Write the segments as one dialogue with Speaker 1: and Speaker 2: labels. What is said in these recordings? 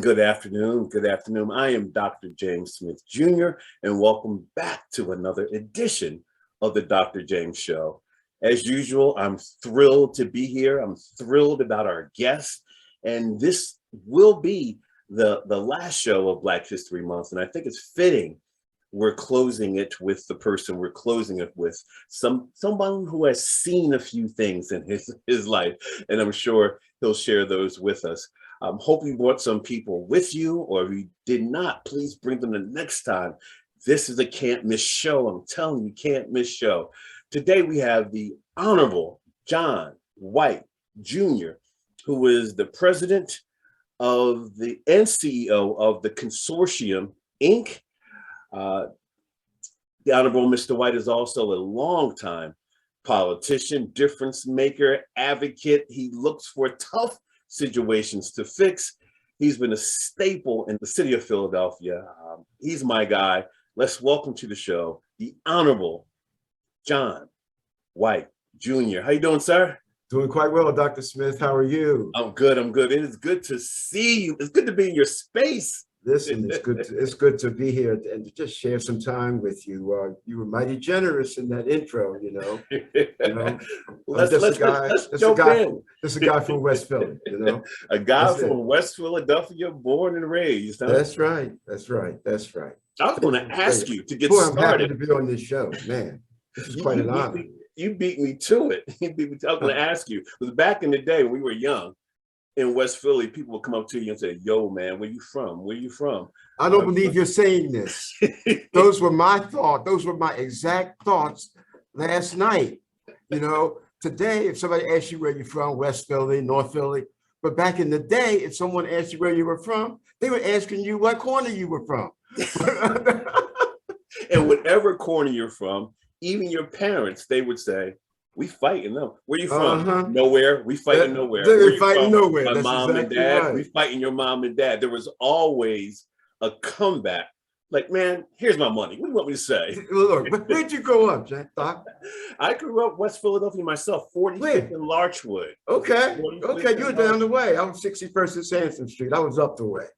Speaker 1: Good afternoon. Good afternoon. I am Dr. James Smith Jr., and welcome back to another edition of the Dr. James Show. As usual, I'm thrilled to be here. I'm thrilled about our guest, and this will be the last show of Black History Month, and I think it's fitting we're closing it with the person we're closing it with, someone who has seen a few things in his life, and I'm sure he'll share those with us. Hope you brought some people with you, or if you did not, please bring them the next time. This is a can't miss show. I'm telling you, can't miss show. Today we have the Honorable John White Jr., who is the president of the and CEO of the Consortium, Inc. The Honorable Mr. White is also a longtime politician, difference maker, advocate. He looks for tough situations to fix. He's been a staple in the city of Philadelphia. He's my guy. Let's welcome to the show the Honorable John White Jr. How you doing, sir?
Speaker 2: Doing quite well, Dr. Smith. How are you?
Speaker 1: I'm good. I'm good. It is good to see you. It's good to be in your space.
Speaker 2: Listen, it's good to be here and to just share some time with you. You were mighty generous in that intro, you know.
Speaker 1: Let's jump in.
Speaker 2: This is a guy from West Philly, you know.
Speaker 1: A guy from West Philadelphia, born and raised. Huh?
Speaker 2: That's right. That's right. That's right.
Speaker 1: I was going to ask you to get
Speaker 2: started.
Speaker 1: I'm
Speaker 2: happy to be on this show, man. This is quite an honor.
Speaker 1: You beat me to it. I was going to ask you. It was back in the day when we were young. In West Philly, people would come up to you and say, "Yo, man, where you from? Where you from?"
Speaker 2: I don't believe you're saying this. Those were my thoughts. Those were my exact thoughts last night. You know, today, if somebody asks you where you're from, West Philly, North Philly, but back in the day, if someone asked you where you were from, they were asking you what corner you were from.
Speaker 1: And whatever corner you're from, even your parents, they would say, "We fighting them. Where you from? Nowhere. We fighting nowhere.
Speaker 2: They're fighting nowhere.
Speaker 1: My
Speaker 2: That's
Speaker 1: mom
Speaker 2: exactly
Speaker 1: and dad.
Speaker 2: right.
Speaker 1: We fighting your mom and dad." There was always a comeback. Like, man, here's my money. What do you want me to say?
Speaker 2: Look, where'd you grow up, Jack? Doc?
Speaker 1: I grew up West Philadelphia myself, 45th and Larchwood.
Speaker 2: Okay. Okay, you were down the way. I was 61st and Sansom Street. I was up the way.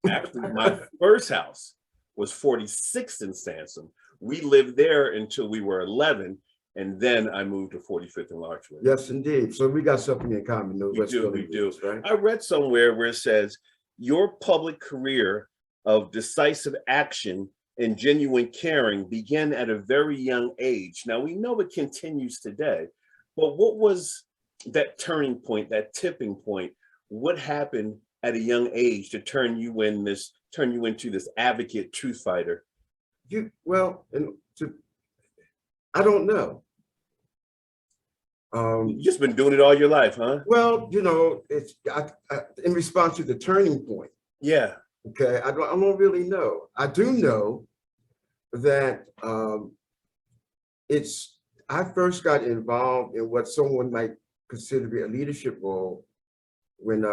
Speaker 1: Actually, my first house was 46th and Sansom. We lived there until we were 11. And then I moved to 45th and Larchwood.
Speaker 2: Yes, indeed. So we got something in common.
Speaker 1: We do. Right? I read somewhere where it says, your public career of decisive action and genuine caring began at a very young age. Now, we know it continues today, but what was that turning point, that tipping point? What happened at a young age to turn you into this advocate, truth fighter?
Speaker 2: I don't know.
Speaker 1: You've just been doing it all your life, huh?
Speaker 2: Well, you know, it's in response to the turning point.
Speaker 1: Yeah.
Speaker 2: Okay. I don't really know. I do know that I first got involved in what someone might consider to be a leadership role when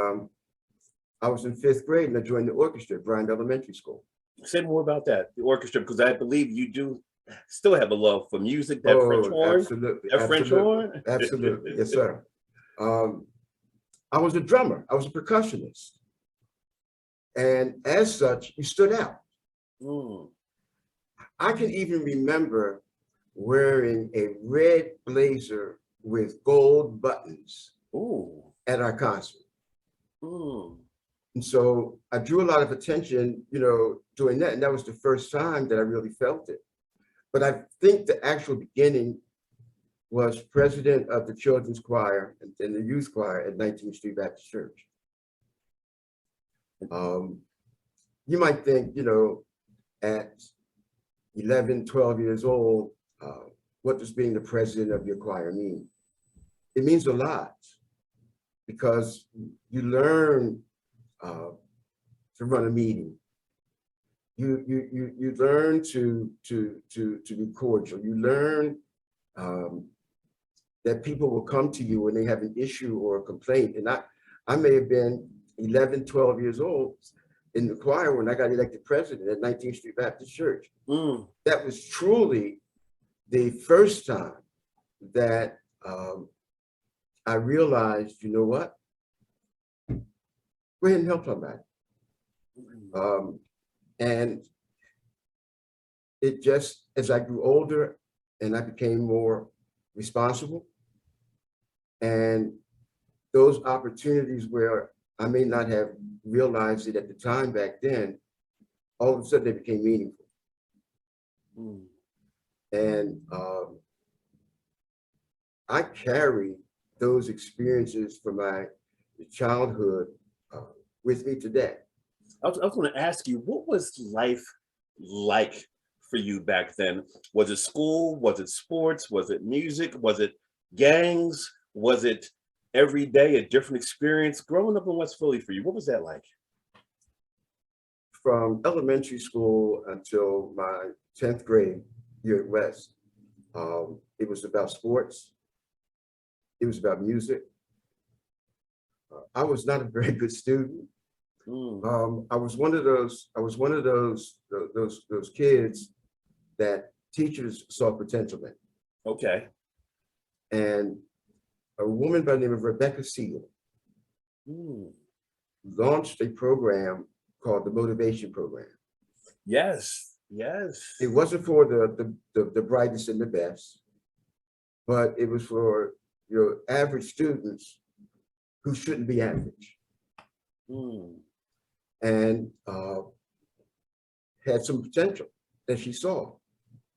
Speaker 2: I was in 5th grade and I joined the orchestra at Bryant Elementary School.
Speaker 1: Say more about that, the orchestra, because I believe you do still have a love for music, that French horn.
Speaker 2: Absolutely.
Speaker 1: French horn?
Speaker 2: Absolutely. Yes, sir. I was a drummer. I was a percussionist. And as such, you stood out. I can even remember wearing a red blazer with gold buttons at our concert. And so I drew a lot of attention, you know, doing that. And that was the first time that I really felt it. But I think the actual beginning was president of the children's choir and the youth choir at 19th Street Baptist Church. You might think, you know, at 11, 12 years old, what does being the president of your choir mean? It means a lot because you learn to run a meeting. You learn to be cordial. You learn that people will come to you when they have an issue or a complaint. And I may have been 11, 12 years old in the choir when I got elected president at 19th Street Baptist Church. That was truly the first time that I realized, you know what? Go ahead and help somebody. And it just, as I grew older and I became more responsible, and those opportunities where I may not have realized it at the time back then, all of a sudden they became meaningful. And I carry those experiences from my childhood with me today.
Speaker 1: I was going to ask you, what was life like for you back then? Was it school? Was it sports? Was it music? Was it gangs? Was it every day a different experience? Growing up in West Philly for you, what was that like?
Speaker 2: From elementary school until my 10th grade here at West, it was about sports. It was about music. I was not a very good student. I was one of those kids that teachers saw potential in.
Speaker 1: Okay.
Speaker 2: And a woman by the name of Rebecca Seal launched a program called the Motivation Program.
Speaker 1: Yes, yes.
Speaker 2: It wasn't for the brightest and the best, but it was for your average students who shouldn't be average. And had some potential that she saw.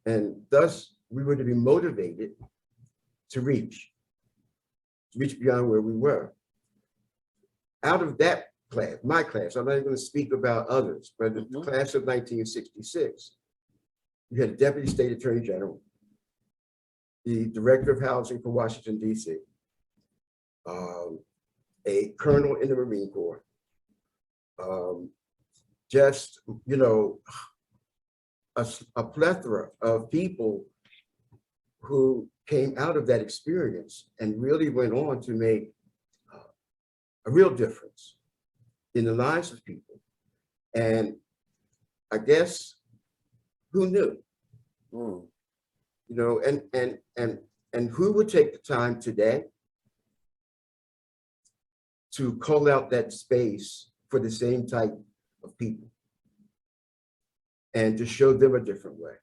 Speaker 2: And thus we were to be motivated to reach beyond where we were. Out of that class, my class, I'm not even going to speak about others, but the class of 1966, you had a Deputy State Attorney General, the Director of Housing for Washington, D.C., a colonel in the Marine Corps, just, you know, a plethora of people who came out of that experience and really went on to make a real difference in the lives of people. And I guess, who knew? You know, and who would take the time today to call out that space for the same type of people and to show them a different way?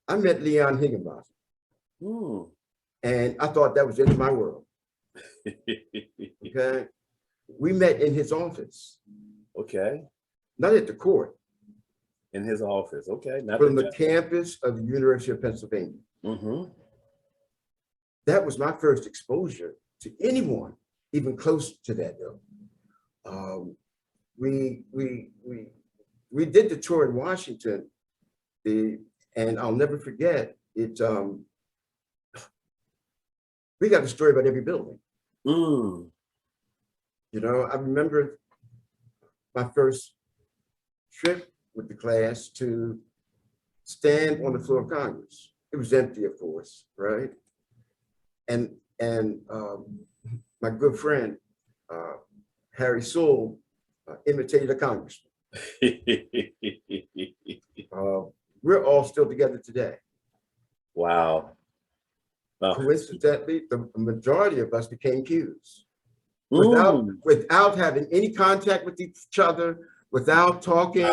Speaker 2: I met Leon Higginbotham, and I thought that was in my world. Okay, we met in his office.
Speaker 1: Okay,
Speaker 2: not at the court.
Speaker 1: In his office. Okay, not
Speaker 2: from the campus of the University of Pennsylvania. That was my first exposure to anyone even close to that, though. We did the tour in Washington, and I'll never forget it. We got a story about every building. You know, I remember my first trip with the class to stand on the floor of Congress. It was empty, of course, right? And my good friend, Harry Sewell, imitated a congressman. We're all still together today.
Speaker 1: Wow.
Speaker 2: Coincidentally, the majority of us became Qs without having any contact with each other, without talking,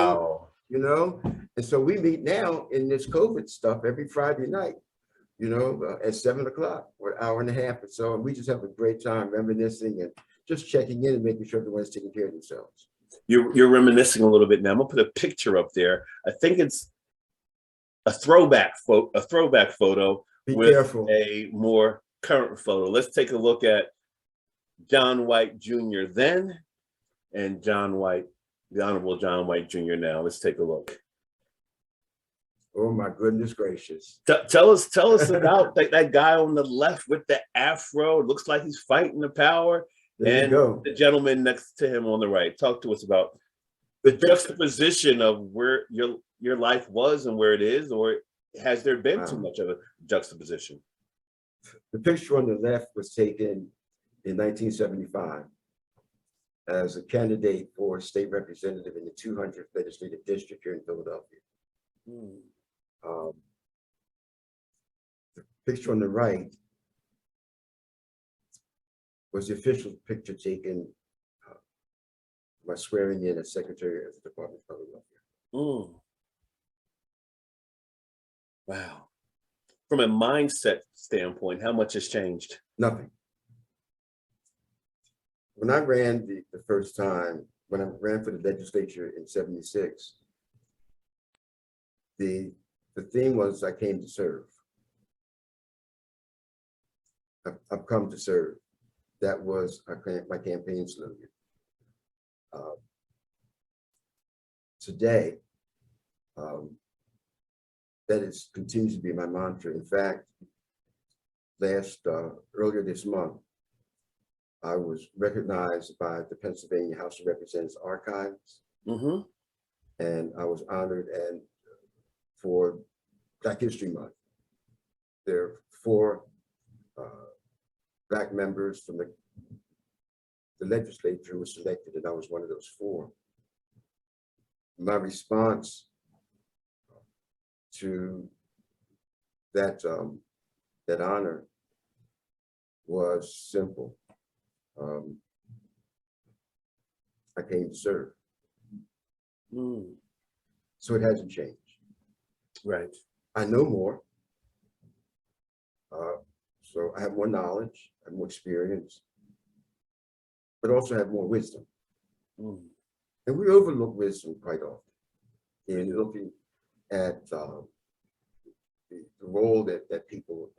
Speaker 2: you know? And so we meet now in this COVID stuff every Friday night, you know, at 7 o'clock or an hour and a half or so. And we just have a great time reminiscing and just checking in and making sure everyone's taking care of themselves.
Speaker 1: You're reminiscing a little bit now. I'm gonna put a picture up there. I think it's a throwback photo.
Speaker 2: Be
Speaker 1: with
Speaker 2: careful.
Speaker 1: A more current photo. Let's take a look at John White Jr. then and John White, the Honorable John White Jr. now. Let's take a look.
Speaker 2: Oh my goodness gracious.
Speaker 1: Tell us about that guy on the left with the afro. It looks like he's fighting the power.
Speaker 2: There you go.
Speaker 1: The gentleman next to him on the right. Talk to us about the juxtaposition of where your life was and where it is, or has there been too much of a juxtaposition?
Speaker 2: The picture on the left was taken in 1975 as a candidate for state representative in the 200th legislative district here in Philadelphia. The picture on the right was the official picture taken my swearing in as Secretary of the Department of Public Welfare.
Speaker 1: Wow. From a mindset standpoint, how much has changed?
Speaker 2: Nothing. When I ran the first time, when I ran for the legislature in '76, the theme was I came to serve. I've come to serve. That was my campaign slogan. Today, that continues to be my mantra. In fact, earlier this month, I was recognized by the Pennsylvania House of Representatives Archives, and I was honored and for Black History Month. There are 4 Black members from the legislature who were selected, and I was one of those 4. My response to that honor was simple. I came to serve. So it hasn't changed.
Speaker 1: Right.
Speaker 2: I know more. So I have more knowledge, I have more experience, but also have more wisdom. And we overlook wisdom quite often in looking at the role that people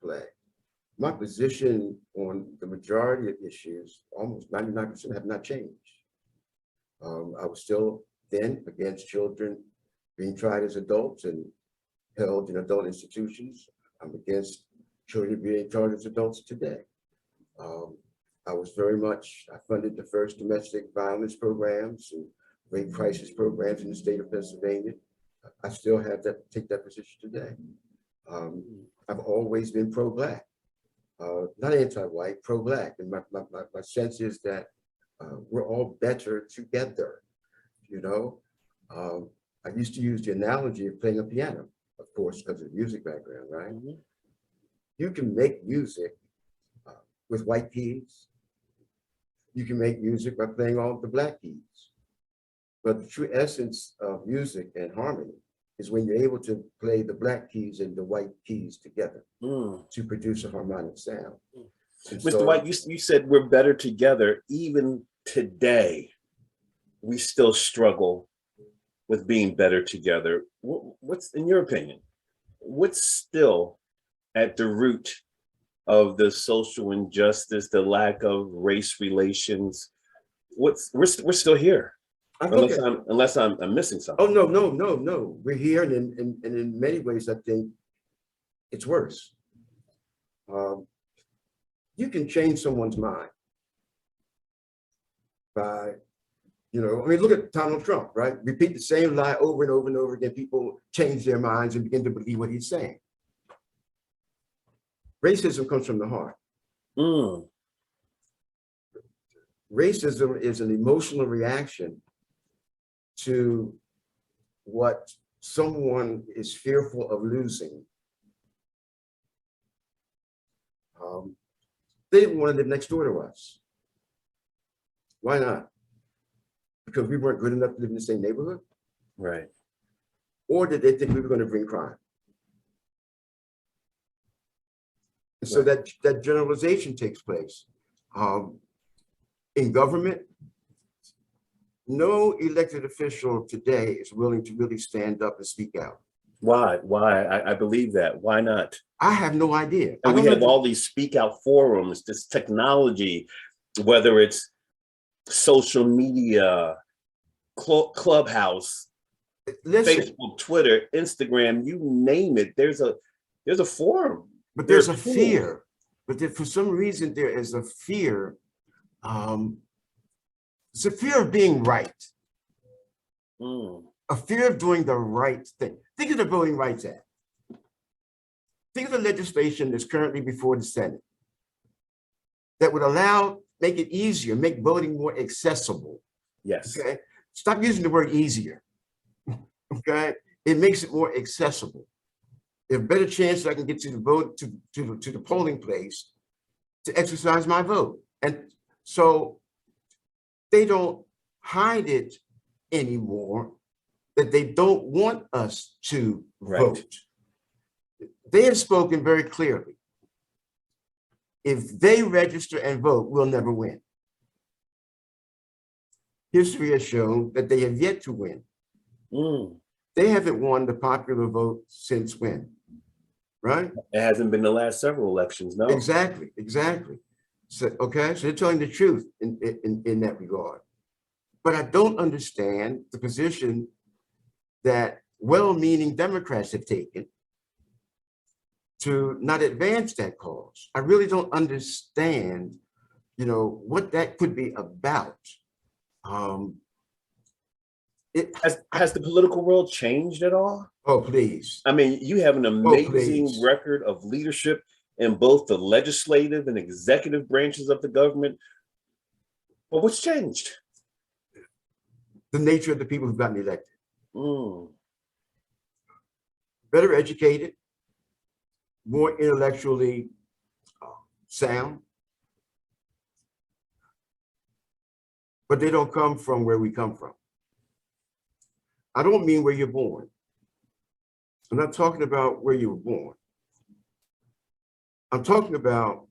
Speaker 2: play. My position on the majority of issues, almost 99%, have not changed. I was still then against children being tried as adults and held in adult institutions. I'm against children being charged as adults today. I funded the first domestic violence programs and rape crisis programs in the state of Pennsylvania. I still have take that position today. I've always been pro-Black, not anti-white, pro-Black. And my sense is that we're all better together, you know? I used to use the analogy of playing a piano, of course, because of music background, right? You can make music with white keys. You can make music by playing all of the Black keys. But the true essence of music and harmony is when you're able to play the Black keys and the white keys together to produce a harmonic sound.
Speaker 1: Mr. White, you said we're better together. Even today, we still struggle with being better together. What's, in your opinion, what's still at the root of the social injustice, the lack of race relations? We're still here, unless I'm missing something.
Speaker 2: Oh, no. We're here, and in many ways, I think it's worse. You can change someone's mind by, look at Donald Trump, right? Repeat the same lie over and over and over again. People change their minds and begin to believe what he's saying. Racism comes from the heart. Racism is an emotional reaction to what someone is fearful of losing. They didn't want to live next door to us. Why not? Because we weren't good enough to live in the same neighborhood?
Speaker 1: Right.
Speaker 2: Or did they think we were going to bring crime? And so that generalization takes place. In government, no elected official today is willing to really stand up and speak out.
Speaker 1: Why? I believe that. Why not?
Speaker 2: I have no idea.
Speaker 1: And we have all these speak out forums, this technology, whether it's social media, Clubhouse, Facebook, Twitter, Instagram, you name it. There's a forum.
Speaker 2: But there's a fear. But for some reason, there is a fear. It's a fear of being right. A fear of doing the right thing. Think of the Voting Rights Act. Think of the legislation that's currently before the Senate that would make it easier, make voting more accessible.
Speaker 1: Yes.
Speaker 2: Okay. Stop using the word easier. Okay. It makes it more accessible. There's a better chance that I can get to the vote to the polling place to exercise my vote. And so they don't hide it anymore, that they don't want us to vote. They have spoken very clearly. If they register and vote, we'll never win. History has shown that they have yet to win. They haven't won the popular vote since when? Right?
Speaker 1: It hasn't been the last several elections, no.
Speaker 2: Exactly, exactly. So, okay, so they're telling the truth in that regard. But I don't understand the position that well-meaning Democrats have taken to not advance that cause. I really don't understand, what that could be about.
Speaker 1: Has the political world changed at all?
Speaker 2: Oh, please.
Speaker 1: I mean, you have an amazing record of leadership in both the legislative and executive branches of the government. But what's changed?
Speaker 2: The nature of the people who've gotten elected. Better educated, more intellectually sound, but they don't come from where we come from. I don't mean where you're born. I'm not talking about where you were born. I'm talking about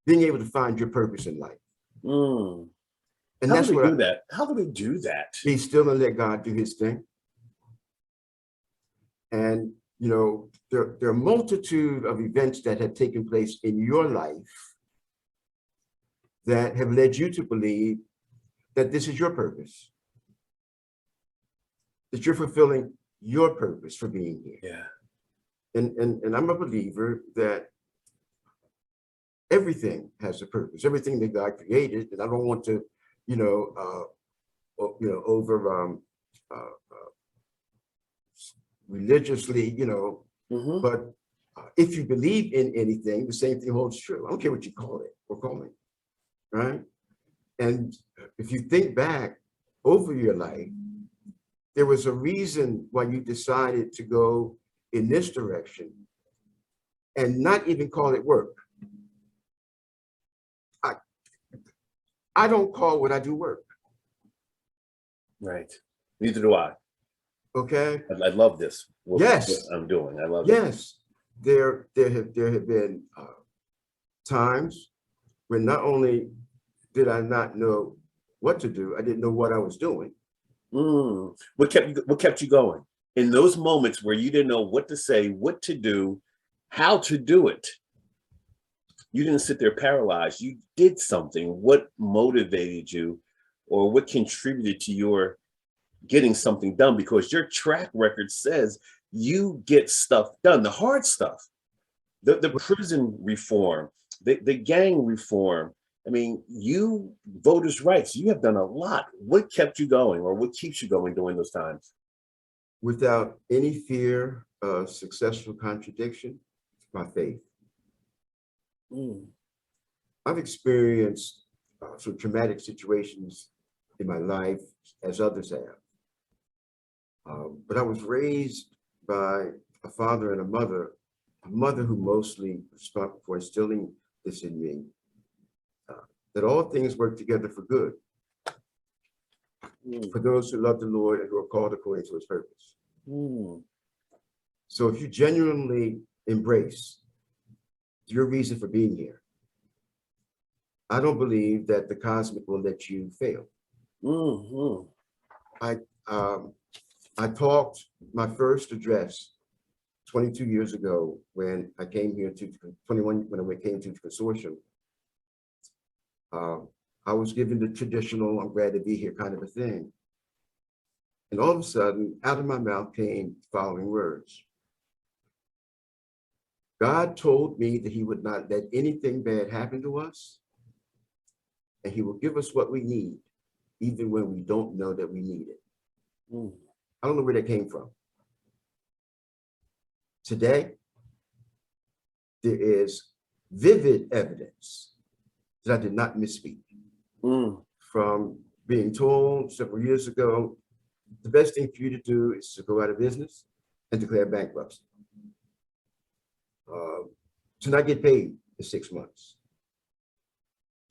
Speaker 2: being able to find your purpose in life. And
Speaker 1: How do we do that? How do we do that? Be
Speaker 2: still and let God do his thing. And, there are a multitude of events that have taken place in your life that have led you to believe that this is your purpose, that you're fulfilling your purpose for being here.
Speaker 1: Yeah.
Speaker 2: And I'm a believer that everything has a purpose, everything that God created. And I don't want to, religiously, but if you believe in anything, the same thing holds true. I don't care what you call it or call it, right? And if you think back over your life, there was a reason why you decided to go in this direction and not even call it work. I don't call what I do work.
Speaker 1: Right. Neither do I.
Speaker 2: Okay.
Speaker 1: I love this. What I'm doing. I love it.
Speaker 2: Yes. There have been times when not only did I not know what to do, I didn't know what I was doing.
Speaker 1: What kept you going in those moments where you didn't know what to say, what to do, how to do it? You didn't sit there paralyzed. You did something. What motivated you, or what contributed to your getting something done? Because your track record says you get stuff done, the hard stuff, the prison reform, the gang reform. I mean, you voters' rights, you have done a lot. What kept you going, or what keeps you going during those times?
Speaker 2: Without any fear of successful contradiction, my faith. I've experienced some traumatic situations in my life, as others have. But I was raised by a father and a mother who mostly responsible for instilling this in me, that all things work together for good for those who love the Lord and who are called according to his purpose. So if you genuinely embrace your reason for being here, I don't believe that the cosmic will let you fail. I talked my first address 22 years ago when I came here to 21 when I came to the Consortium. I was given the traditional "I'm glad to be here" kind of a thing. And all of a sudden, out of my mouth came the following words. God told me that he would not let anything bad happen to us, and he will give us what we need, even when we don't know that we need it. I don't know where that came from. Today, there is vivid evidence that I did not misspeak. From being told several years ago, the best thing for you to do is to go out of business and declare bankruptcy. To not get paid for 6 months.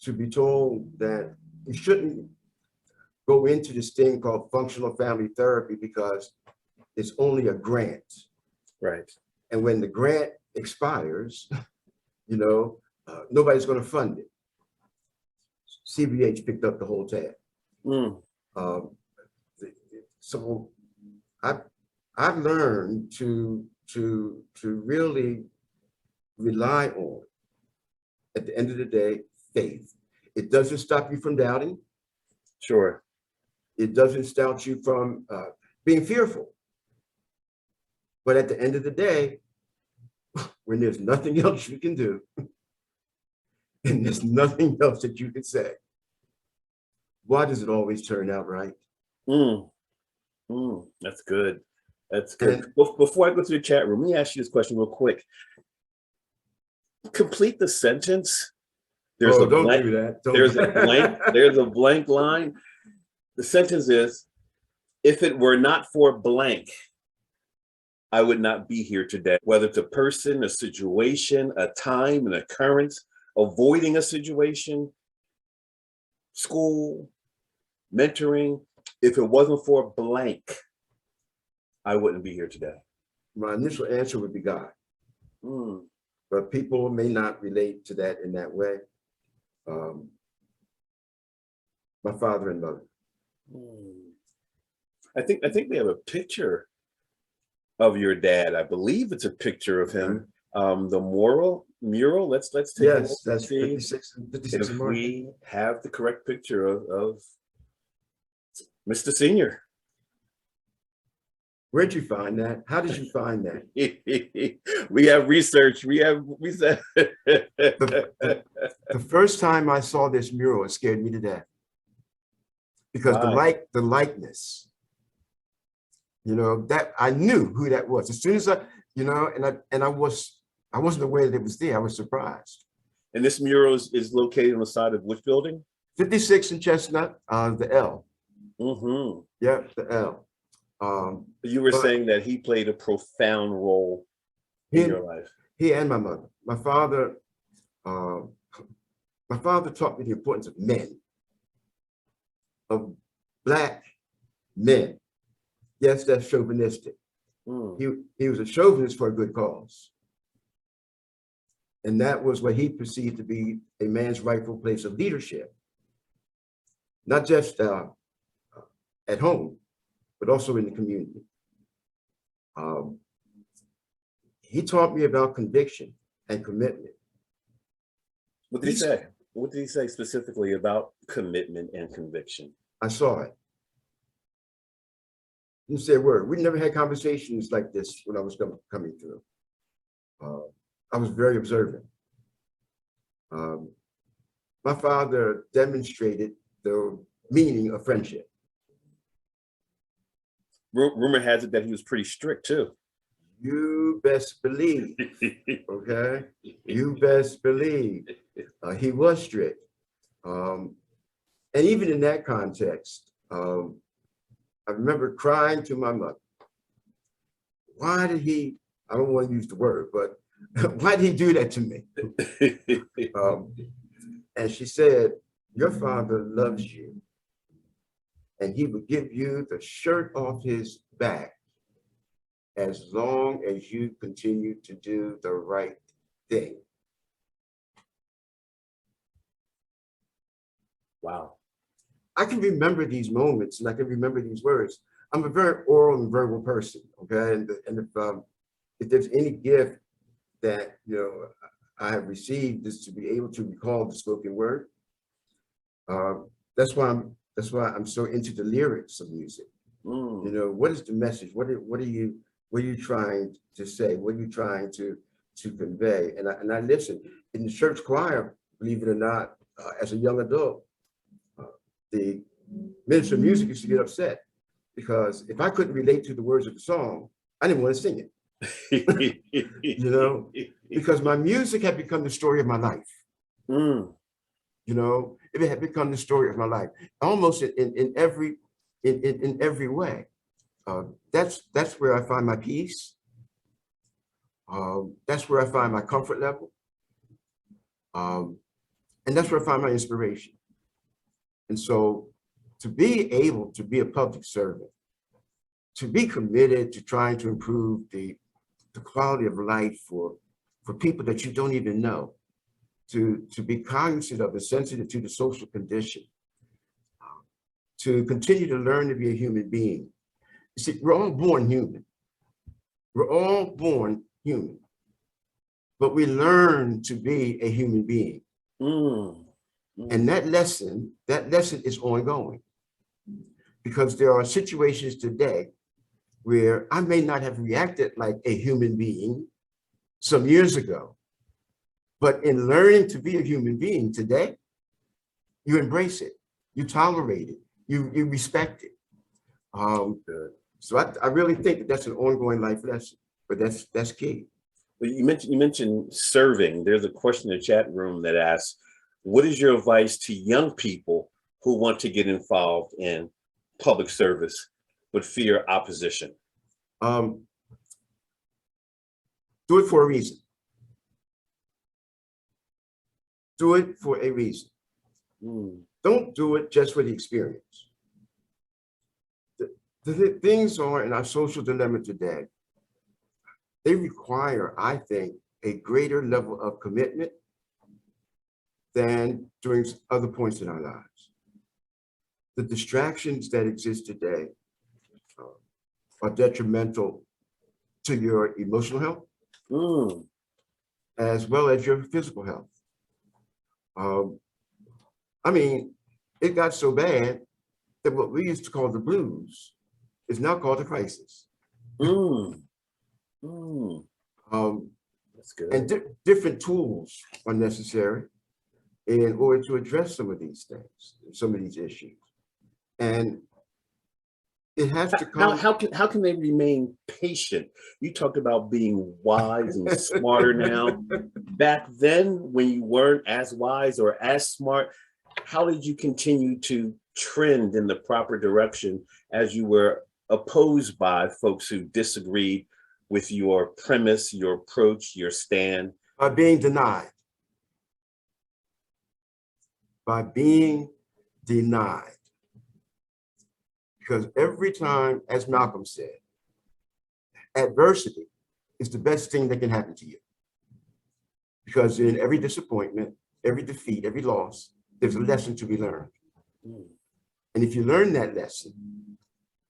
Speaker 2: To be told that you shouldn't go into this thing called functional family therapy because it's only a grant.
Speaker 1: Right.
Speaker 2: And when the grant expires, you know, nobody's going to fund it. CBH picked up the whole tab. So I've learned to really rely on, at the end of the day, faith. It doesn't stop you from doubting.
Speaker 1: Sure.
Speaker 2: It doesn't stop you from being fearful. But at the end of the day, when there's nothing else you can do, and there's nothing else that you can say, why does it always turn out right?
Speaker 1: That's good. That's good. Before I go to the chat room, let me ask you this question real quick. Complete the sentence. There's a
Speaker 2: don't
Speaker 1: blank,
Speaker 2: do that.
Speaker 1: There's a blank line. The sentence is, if it were not for blank, I would not be here today. Whether it's a person, a situation, a time, an occurrence, avoiding a situation, school, mentoring. If it wasn't for blank, I wouldn't be here today.
Speaker 2: My initial answer would be God. But people may not relate to that in that way. My father and mother.
Speaker 1: I think we have a picture of your dad. I believe it's a picture of him. The mural. Let's take a look.
Speaker 2: That's
Speaker 1: see
Speaker 2: 56
Speaker 1: if we have the correct picture of Mr. Senior.
Speaker 2: Where'd you find that? How did you find that?
Speaker 1: We have research. We said
Speaker 2: the first time I saw this mural, it scared me to death. Because the likeness, you know, that I knew who that was. As soon as I, you know, I wasn't aware that it was there. I was surprised.
Speaker 1: And this mural is located on the side of which building?
Speaker 2: 56 in Chestnut, the L. Yeah, the L.
Speaker 1: You were saying that he played a profound role in your life.
Speaker 2: He and my mother. My father taught me the importance of men, of Black men. Yes, that's chauvinistic. He was a chauvinist for a good cause. And that was what he perceived to be a man's rightful place of leadership. Not just at home, but also in the community. He taught me about conviction and commitment.
Speaker 1: What did he say? What did he say specifically about commitment and conviction?
Speaker 2: I saw it. He didn't say a word. We never had conversations like this when I was coming through. I was very observant. My father demonstrated the meaning of friendship.
Speaker 1: Rumor has it that he was pretty strict too.
Speaker 2: You best believe, okay? You best believe. He was strict. And even in that context, I remember crying to my mother. Why did he, I don't want to use the word, but why did he do that to me? And she said, your father loves you, and he would give you the shirt off his back as long as you continue to do the right thing.
Speaker 1: Wow.
Speaker 2: I can remember these moments and I can remember these words. I'm a very oral and verbal person, okay? And if there's any gift that, you know, I have received is to be able to recall the spoken word. That's why I'm so into the lyrics of music. You know, what is the message? What are you trying to say? What are you trying to convey? And I listen. In the church choir, believe it or not, as a young adult, the minister of music used to get upset because if I couldn't relate to the words of the song, I didn't want to sing it. You know, because my music had become the story of my life. You know, it had become the story of my life, almost in every way. That's where I find my peace. That's where I find my comfort level. And that's where I find my inspiration. And so to be able to be a public servant, to be committed to trying to improve the quality of life for people that you don't even know, to be cognizant of and sensitive to the social condition, to continue to learn to be a human being. You see, we're all born human. We're all born human, but we learn to be a human being. And that lesson is ongoing, because there are situations today where I may not have reacted like a human being some years ago, but in learning to be a human being today, you embrace it, you tolerate it, you respect it. So I really think that that's an ongoing life lesson, but that's key.
Speaker 1: Well, you mentioned serving. There's a question in the chat room that asks, what is your advice to young people who want to get involved in public service but fear opposition?
Speaker 2: Do it for a reason. Do it for a reason. Don't do it just for the experience. The things are in our social dilemma today, they require, I think, a greater level of commitment than during other points in our lives. The distractions that exist today are detrimental to your emotional health, as well as your physical health. I mean, it got so bad that what we used to call the blues is now called a crisis.
Speaker 1: That's good.
Speaker 2: And different tools are necessary in order to address some of these things, some of these issues. And it has to come.
Speaker 1: How can they remain patient? You talked about being wise and smarter now. Back then, when you weren't as wise or as smart, how did you continue to trend in the proper direction as you were opposed by folks who disagreed with your premise, your approach, your stand?
Speaker 2: By being denied. By being denied. Because every time, as Malcolm said, adversity is the best thing that can happen to you. Because in every disappointment, every defeat, every loss, there's a lesson to be learned. And if you learn that lesson,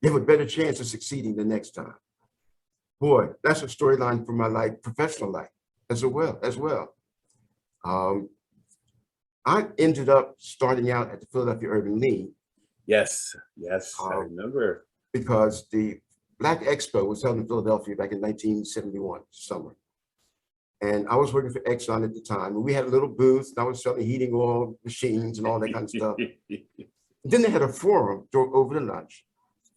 Speaker 2: you have a better chance of succeeding the next time. Boy, that's a storyline for my life, professional life as well. I ended up starting out at the Philadelphia Urban League.
Speaker 1: Yes, I remember.
Speaker 2: Because the Black Expo was held in Philadelphia back in 1971, summer. And I was working for Exxon at the time. And we had a little booth, and I was selling heating oil machines and all that kind of stuff. Then they had a forum over the lunch.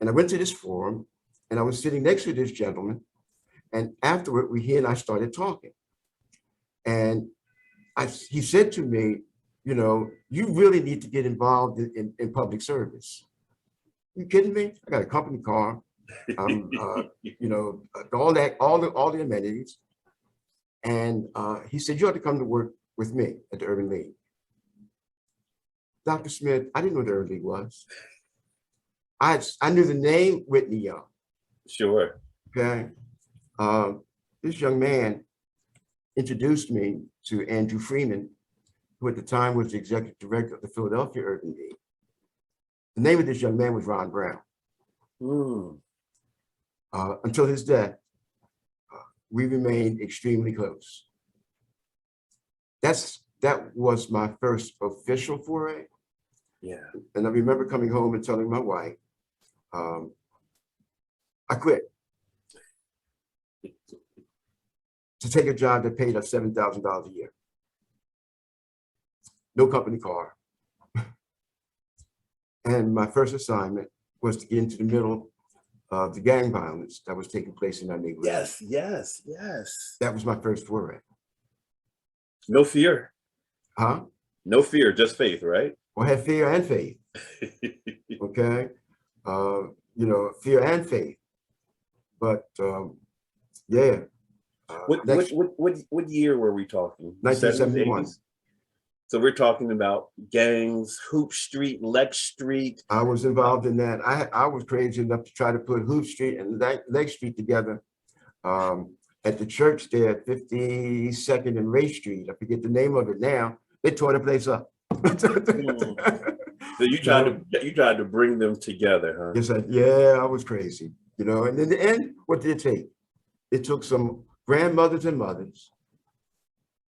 Speaker 2: And I went to this forum, and I was sitting next to this gentleman. And afterward, he and I started talking. And he said to me, you know, you really need to get involved in public service. You kidding me? I got a company car, you know, all the amenities. And he said, you ought to come to work with me at the Urban League. Dr. Smith, I didn't know what the Urban League was. I knew the name Whitney Young.
Speaker 1: Sure.
Speaker 2: Okay. This young man introduced me to Andrew Freeman, who at the time was the executive director of the Philadelphia Urban League. The name of this young man was Ron Brown. Until his death, we remained extremely close. That was my first official foray.
Speaker 1: Yeah.
Speaker 2: And I remember coming home and telling my wife, I quit to take a job that paid us $7,000 a year. No company car. And my first assignment was to get into the middle of the gang violence that was taking place in our neighborhood.
Speaker 1: Yes.
Speaker 2: That was my first foray.
Speaker 1: No fear.
Speaker 2: Huh?
Speaker 1: No fear, just faith, right?
Speaker 2: Well, I had fear and faith. Okay. You know, fear and faith. But yeah.
Speaker 1: What year were we talking?
Speaker 2: 1971.
Speaker 1: So we're talking about gangs, Hoop Street, Lex Street.
Speaker 2: I was involved in that. I was crazy enough to try to put Hoop Street and Leg Street together at the church there at 52nd and Ray Street. I forget the name of it now. They tore the place up.
Speaker 1: So you tried to bring them together, huh?
Speaker 2: Yes, yeah, I was crazy. You know, and in the end, what did it take? It took some grandmothers and mothers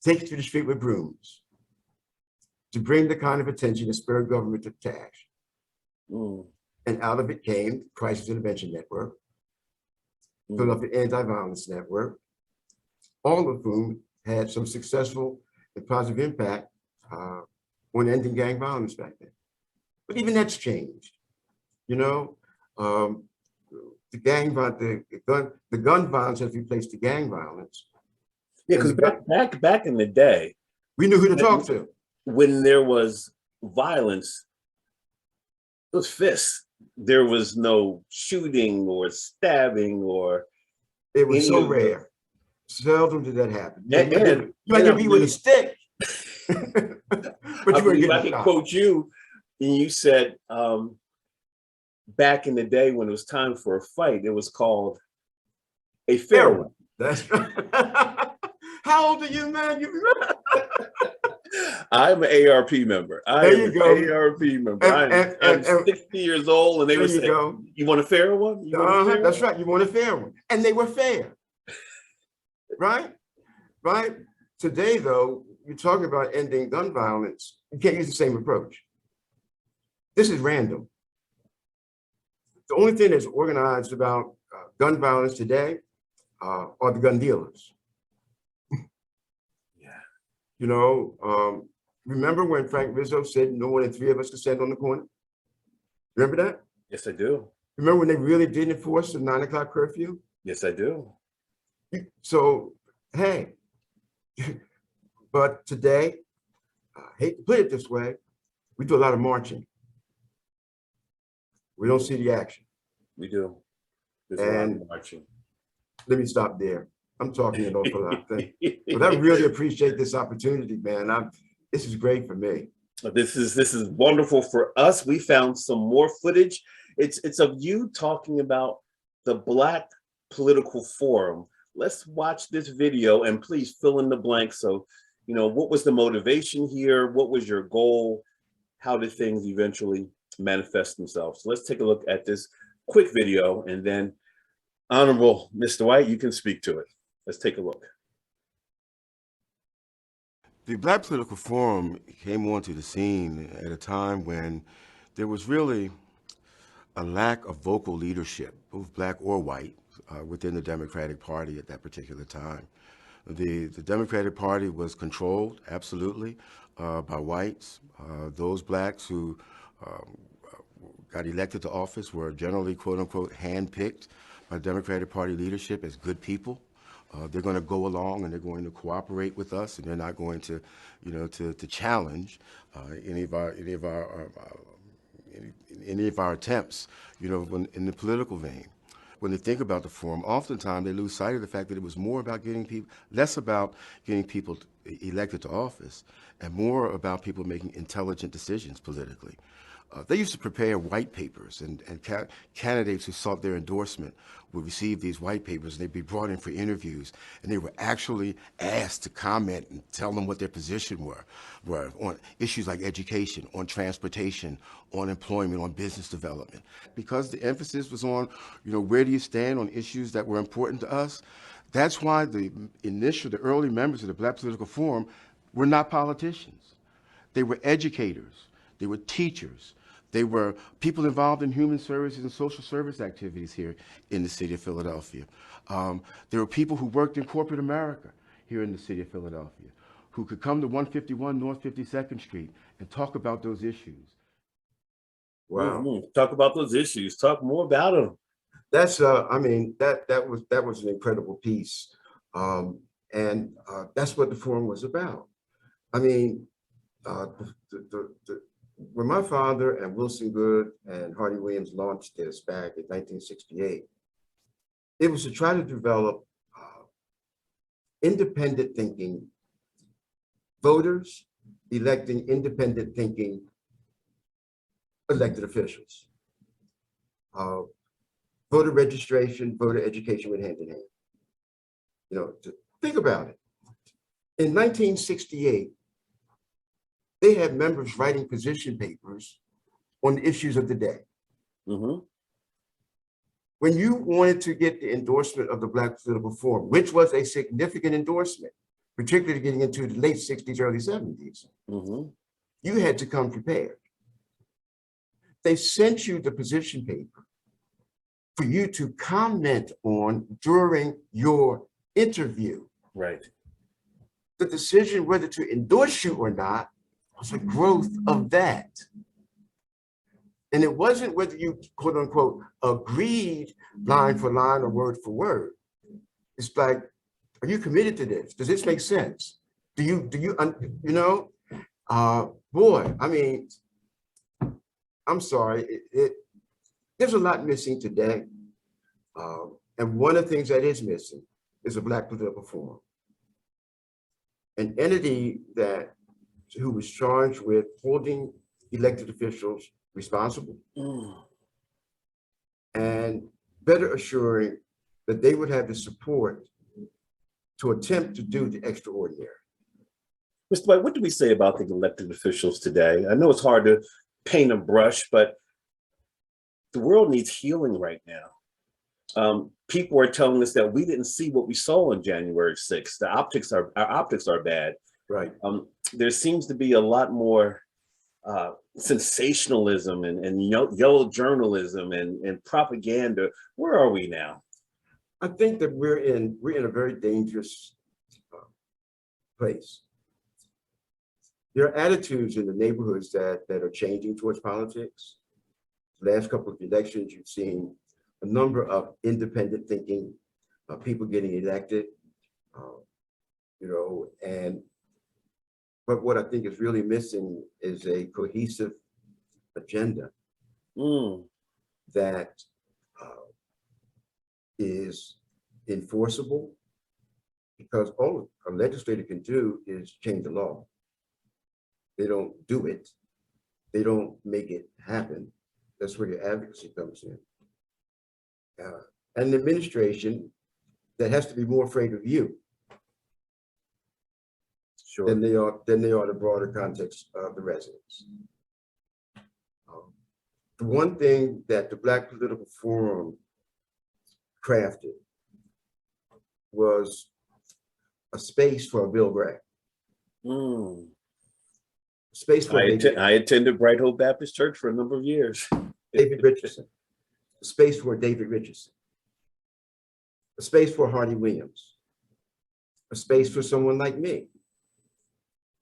Speaker 2: take it to the street with brooms to bring the kind of attention the spirit government attached. And out of it came Crisis Intervention Network, Philadelphia Anti-Violence Network, all of whom had some successful and positive impact on ending gang violence back then. But even that's changed. You know, the gun violence has replaced the gang violence.
Speaker 1: Yeah, because back in the day,
Speaker 2: we knew who to talk to.
Speaker 1: When there was violence, it was fists. There was no shooting or stabbing or.
Speaker 2: It was so rare. Seldom did that happen. You might get beat with a stick. But
Speaker 1: I can quote you, and you said, back in the day when it was time for a fight, it was called a fair one.
Speaker 2: That's right. How old are you, man?
Speaker 1: I'm an ARP member. I am an ARP member. I'm 60 years old, and they were saying, "You want a fair one?"
Speaker 2: That's right. You want a fair one, and they were fair, right? Right. Today, though, you're talking about ending gun violence. You can't use the same approach. This is random. The only thing that's organized about gun violence today are the gun dealers. You know, remember when Frank Rizzo said no more than 3 of us could stand on the corner? Remember that?
Speaker 1: Yes, I do.
Speaker 2: Remember when they really did enforce the 9 o'clock curfew?
Speaker 1: Yes, I do.
Speaker 2: So, hey, but today, I hate to put it this way, we do a lot of marching. We don't see the action.
Speaker 1: We do. There's a lot of marching. Let
Speaker 2: me stop there. I'm talking an awful lot of things. But I really appreciate this opportunity, man. This is great for me.
Speaker 1: This is wonderful for us. We found some more footage. It's of you talking about the Black Political Forum. Let's watch this video and please fill in the blanks. So, you know, what was the motivation here? What was your goal? How did things eventually manifest themselves? So let's take a look at this quick video, and then Honorable Mr. White, you can speak to it. Let's take a look.
Speaker 3: The Black Political Forum came onto the scene at a time when there was really a lack of vocal leadership, both black or white, within the Democratic Party at that particular time. The Democratic Party was controlled, absolutely, by whites. Those blacks who got elected to office were generally, quote unquote, handpicked by Democratic Party leadership as good people. They're going to go along and they're going to cooperate with us, and they're not going to, you know, to challenge any of our attempts, you know, in the political vein. When they think about the forum, oftentimes they lose sight of the fact that it was more about getting people, less about getting people elected to office, and more about people making intelligent decisions politically. They used to prepare white papers, and candidates who sought their endorsement would receive these white papers, and they'd be brought in for interviews, and they were actually asked to comment and tell them what their position were on issues like education, on transportation, on employment, on business development. Because the emphasis was on, you know, where do you stand on issues that were important to us? That's why the early members of the Black Political Forum were not politicians. They were educators. They were teachers. They were people involved in human services and social service activities here in the city of Philadelphia. There were people who worked in corporate America here in the city of Philadelphia who could come to 151 North 52nd Street and talk about those issues.
Speaker 2: Wow.
Speaker 1: Talk about those issues. Talk more about them.
Speaker 2: That's, I mean, that was an incredible piece. And that's what the forum was about. I mean, when my father and Wilson Good and Hardy Williams launched this back in 1968, it was to try to develop independent thinking voters electing independent thinking elected officials. Voter registration, voter education went hand in hand. You know, think about it. In 1968, they had members writing position papers on the issues of the day.
Speaker 1: Mm-hmm.
Speaker 2: When you wanted to get the endorsement of the Black Political Forum, which was a significant endorsement, particularly getting into the late 60s, early 70s,
Speaker 1: Mm-hmm.
Speaker 2: you had to come prepared. They sent you the position paper for you to comment on during your interview.
Speaker 1: Right.
Speaker 2: The decision whether to endorse you or not was a growth of that. And it wasn't whether you, quote unquote, agreed line for line or word for word. It's like, are you committed to this? Does this make sense? Do you, you know, boy, I mean, I'm sorry, there's a lot missing today. And one of the things that is missing is a Black Political Forum. An entity who was charged with holding elected officials responsible and better assuring that they would have the support to attempt to do the extraordinary.
Speaker 1: Mr. White, what do we say about the elected officials today? I know it's hard to paint a brush, but the world needs healing right now. People are telling us that we didn't see what we saw on January 6th. Our optics are bad.
Speaker 2: Right.
Speaker 1: There seems to be a lot more sensationalism and yellow journalism and propaganda. Where are we now?
Speaker 2: I think that we're in a very dangerous place. There are attitudes in the neighborhoods that are changing towards politics. The last couple of elections, you've seen a number of independent thinking people getting elected, you know, but what I think is really missing is a cohesive agenda that is enforceable, because all a legislator can do is change the law. They don't do it. They don't make it happen. That's where your advocacy comes in. And the administration that has to be more afraid of you than they are the broader context of the residents. The one thing that the Black Political Forum crafted was a space for a Bill Gray. Space for
Speaker 1: I attended Bright Hope Baptist Church for a number of years.
Speaker 2: David Richardson. A space for David Richardson. A space for Hardy Williams. A space for someone like me.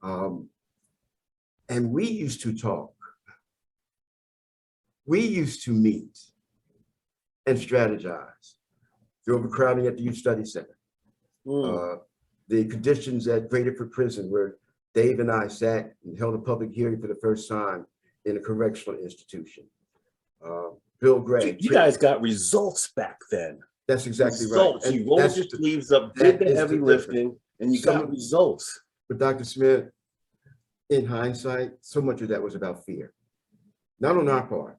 Speaker 2: And we used to talk. We used to meet and strategize. The overcrowding at the Youth Study Center. The conditions at Greaterford Prison, where Dave and I sat and held a public hearing for the first time in a correctional institution. Bill Gray.
Speaker 1: You guys got results back then.
Speaker 2: That's exactly
Speaker 1: results.
Speaker 2: Right.
Speaker 1: You rolled your sleeves up, did the heavy lifting, and you got results.
Speaker 2: But Dr. Smith, in hindsight, so much of that was about fear. Not on our part,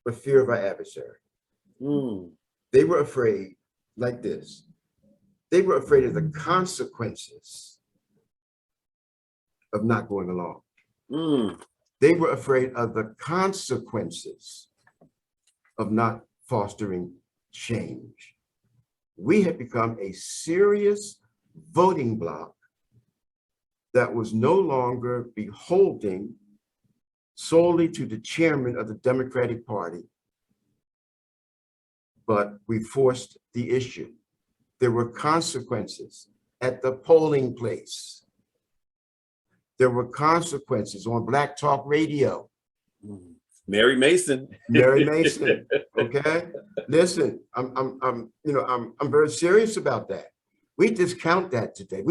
Speaker 2: but fear of our adversary. They were afraid, like this. They were afraid of the consequences of not going along. They were afraid of the consequences of not fostering change. We had become a serious voting bloc that was no longer beholden solely to the chairman of the Democratic Party, but we forced the issue. There were consequences at the polling place. There were consequences on Black Talk Radio.
Speaker 1: Mary Mason.
Speaker 2: Mary Mason. Okay. Listen, I'm very serious about that. We discount that today.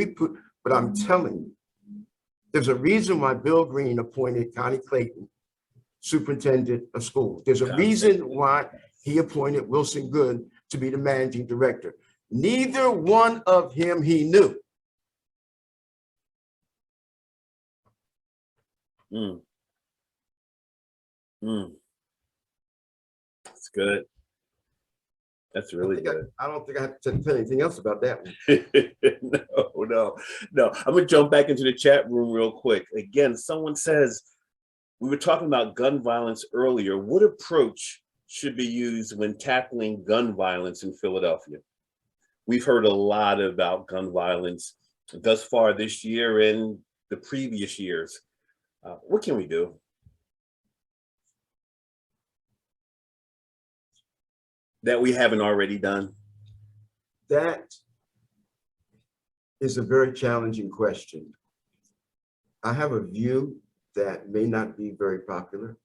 Speaker 2: But I'm telling you, there's a reason why Bill Green appointed Connie Clayton superintendent of schools. There's a reason why he appointed Wilson Good to be the managing director. Neither one of him he knew.
Speaker 1: Mm, mm. That's good. That's really good.
Speaker 2: I don't think I have to tell anything else about that one.
Speaker 1: No. I'm gonna jump back into the chat room real quick. Again, someone says, we were talking about gun violence earlier. What approach should be used when tackling gun violence in Philadelphia? We've heard a lot about gun violence thus far this year and the previous years. What can we do? That we haven't already done?
Speaker 2: That is a very challenging question. I have a view that may not be very popular.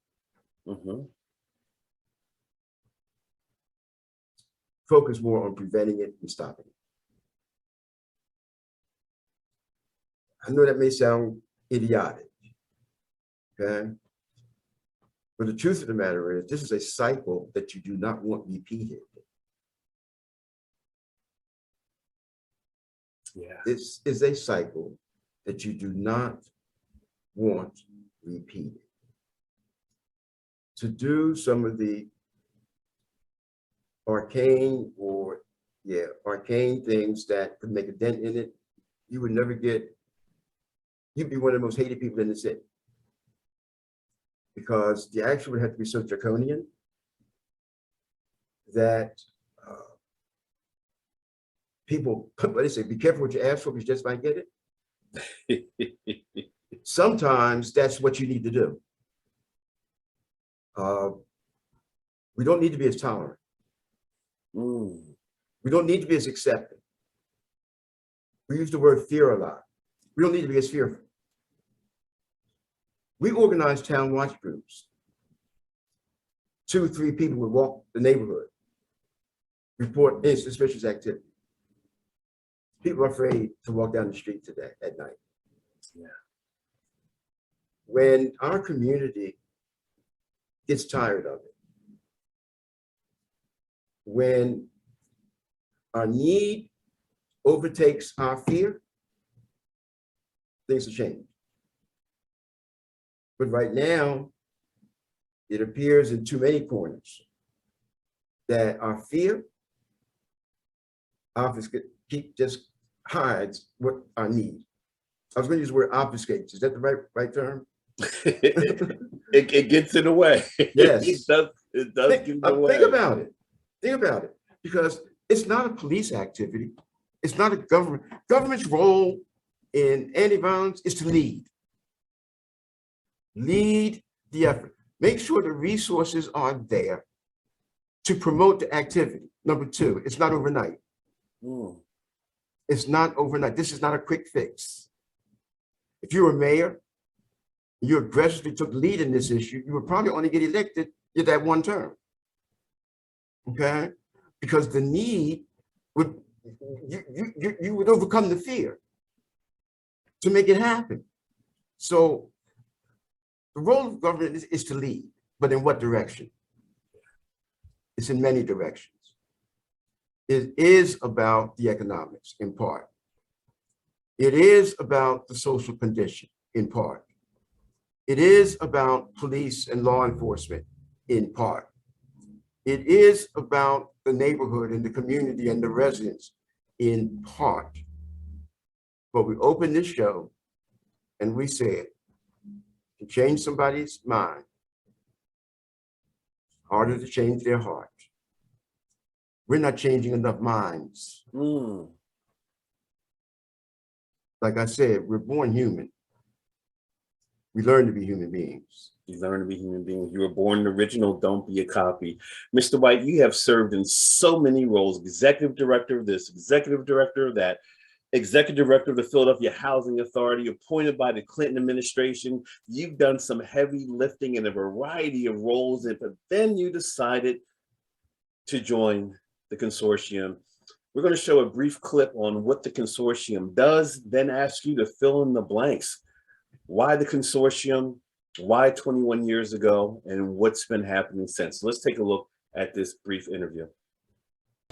Speaker 2: Focus more on preventing it and stopping it. I know that may sound idiotic, okay? But the truth of the matter is, this is a cycle that you do not want repeated.
Speaker 1: Yeah.
Speaker 2: This is a cycle that you do not want repeated. To do some of the arcane things that could make a dent in it, you would never get, you'd be one of the most hated people in the city. Because the action would have to be so draconian that people, what they say, be careful what you ask for, because you just might get it. Sometimes that's what you need to do. We don't need to be as tolerant. We don't need to be as accepting. We use the word fear a lot. We don't need to be as fearful. We organize town watch groups. 2 or 3 people would walk the neighborhood, report any suspicious activity. People are afraid to walk down the street today at night.
Speaker 1: Yeah.
Speaker 2: When our community gets tired of it, when our need overtakes our fear, things will change. But right now, it appears in too many corners that our fear just hides what our need. I was going to use the word obfuscates. Is that the right term?
Speaker 1: it gets in the way.
Speaker 2: Yes.
Speaker 1: It does get in the way.
Speaker 2: Think about it. Think about it. Because it's not a police activity. It's not a government. Government's role in anti-violence is to lead. Lead the effort. Make sure the resources are there to promote the activity. Number 2, it's not overnight. It's not overnight. This is not a quick fix. If you're a mayor, you aggressively took lead in this issue, you would probably only get elected in that 1 term. Okay? Because the need would, you would overcome the fear to make it happen. So the role of government is to lead, but in what direction? It's in many directions. It is about the economics in part. It is about the social condition in part. It is about police and law enforcement in part. It is about the neighborhood and the community and the residents in part. But we opened this show and we said, to change somebody's mind, harder to change their heart. We're not changing enough minds. Like I said, we're born human. We learn to be human beings.
Speaker 1: You learn to be human beings. You were born an original, don't be a copy. Mr. White, you have served in so many roles, executive director of this, executive director of that, executive director of the Philadelphia Housing Authority, appointed by the Clinton administration. You've done some heavy lifting in a variety of roles, but then you decided to join the consortium. We're going to show a brief clip on what the consortium does, then ask you to fill in the blanks. Why the consortium? Why 21 years ago? And what's been happening since? So let's take a look at this brief interview.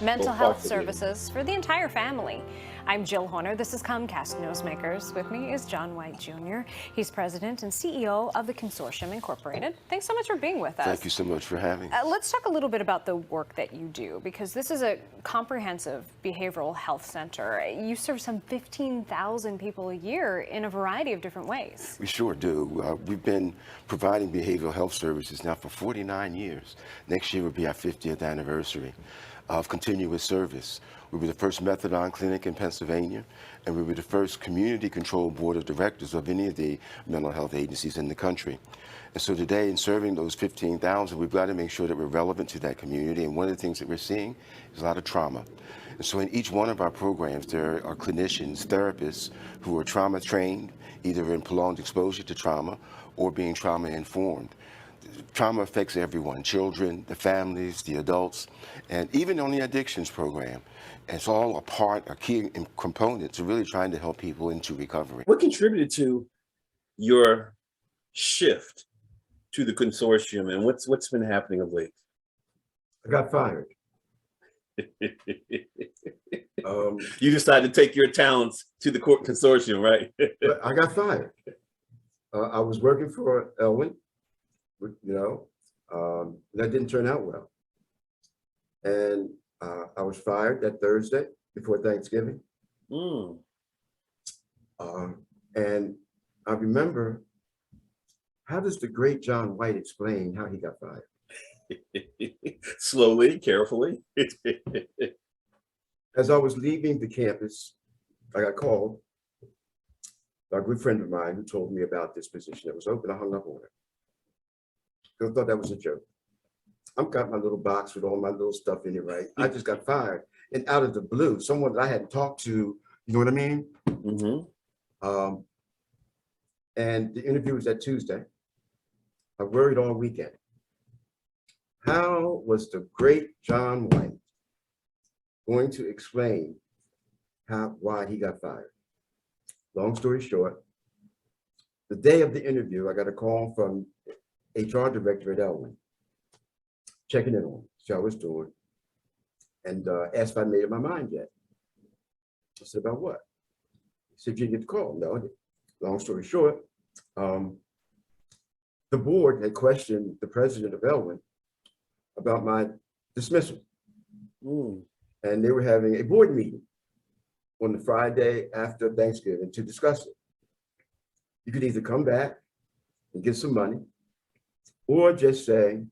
Speaker 4: Mental health services for the entire family. I'm Jill Horner. This is Comcast Newsmakers. With me is John White Jr. He's president and CEO of the Consortium Incorporated. Thanks so much for being with us.
Speaker 3: Thank you so much for having me.
Speaker 4: Let's talk a little bit about the work that you do, because this is a comprehensive behavioral health center. You serve some 15,000 people a year in a variety of different ways.
Speaker 3: We sure do. We've been providing behavioral health services now for 49 years. Next year will be our 50th anniversary of continuous service. We were the first methadone clinic in Pennsylvania, and we were the first community-controlled board of directors of any of the mental health agencies in the country. And so today, in serving those 15,000, we've got to make sure that we're relevant to that community. And one of the things that we're seeing is a lot of trauma. And so in each one of our programs, there are clinicians, therapists who are trauma trained, either in prolonged exposure to trauma or being trauma informed. Trauma affects everyone, children, the families, the adults, and even on the addictions program. It's all a key component to really trying to help people into recovery.
Speaker 1: What contributed to your shift to the consortium, and what's been happening of late?
Speaker 2: I got fired.
Speaker 1: You decided to take your talents to the consortium, right?
Speaker 2: But I got fired. I was working for Elwin, that didn't turn out well. And I was fired that Thursday before Thanksgiving. And I remember, how does the great John White explain how he got fired?
Speaker 1: Slowly, carefully.
Speaker 2: As I was leaving the campus, I got called by a good friend of mine who told me about this position that was open. I hung up on it. I thought that was a joke. I've got my little box with all my little stuff in it, right? I just got fired. And out of the blue, someone that I hadn't talked to, you know what I mean? And the interview was that Tuesday. I worried all weekend. How was the great John White going to explain why he got fired? Long story short, the day of the interview, I got a call from HR director at Elwin, checking in on me, see how I was doing, and asked if I made up my mind yet. I said, about what? He said, you didn't get the call. No, I didn't. Long story short, the board had questioned the president of Elwin about my dismissal. And they were having a board meeting on the Friday after Thanksgiving to discuss it. You could either come back and get some money, or just say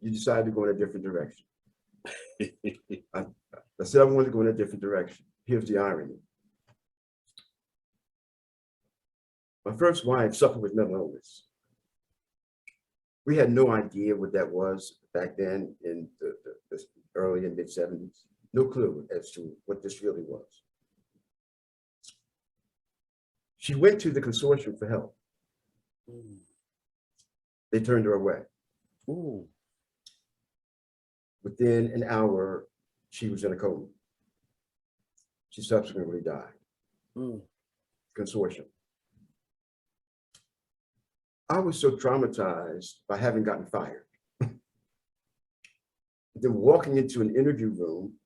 Speaker 2: you decided to go in a different direction. I said I wanted to go in a different direction. Here's the irony. My first wife suffered with mental illness. We had no idea what that was back then in the early and mid 70s. No clue as to what this really was. She went to the consortium for help. They turned her away. Within an hour, she was in a coma. She subsequently died. Consortium. I was so traumatized by having gotten fired. Then walking into an interview room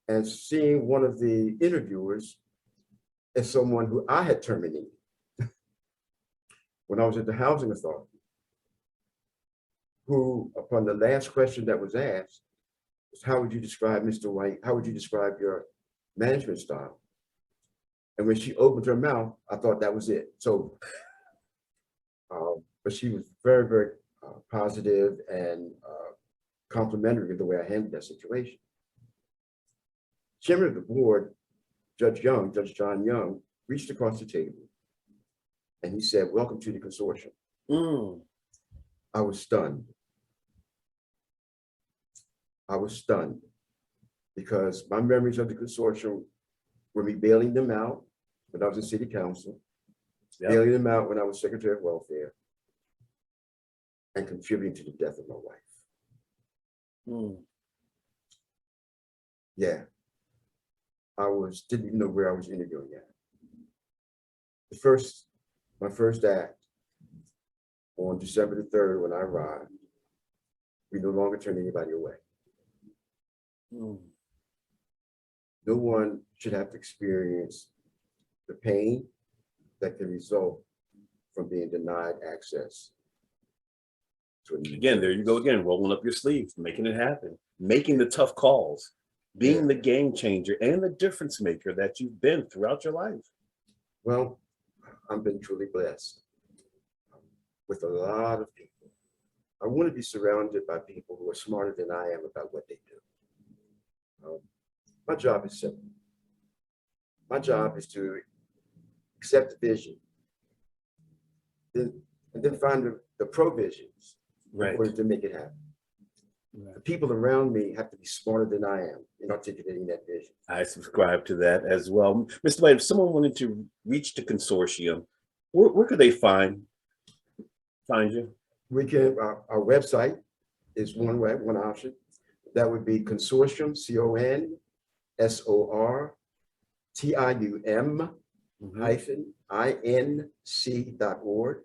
Speaker 2: and seeing one of the interviewers as someone who I had terminated when I was at the Housing Authority, who, upon the last question that was asked, was, how would you describe Mr. White? How would you describe your management style? And when she opened her mouth, I thought that was it. So, but she was very, very positive and complimentary of the way I handled that situation. Chairman of the board, Judge John Young, reached across the table and he said, welcome to the consortium. I was stunned. I was stunned because my memories of the consortium were me bailing them out when I was in city council, bailing them out when I was secretary of welfare, and contributing to the death of my wife. Yeah, didn't even know where I was interviewing at. My first act on December the 3rd, when I arrived, we no longer turned anybody away. No one should have to experience the pain that can result from being denied access to a new
Speaker 1: Again, there you go again, rolling up your sleeves, making it happen, making the tough calls, being the game changer and the difference maker that you've been throughout your life.
Speaker 2: Well, I've been truly blessed with a lot of people. I want to be surrounded by people who are smarter than I am about what they do. My job is simple. My job is to accept the vision, and then find the provisions in order to make it happen. The people around me have to be smarter than I am in articulating that vision.
Speaker 1: I subscribe to that as well. Mr. White, if someone wanted to reach the consortium, where could they find you?
Speaker 2: We can, our website is one way, one option. That would be Consortium, consortium-inc.org.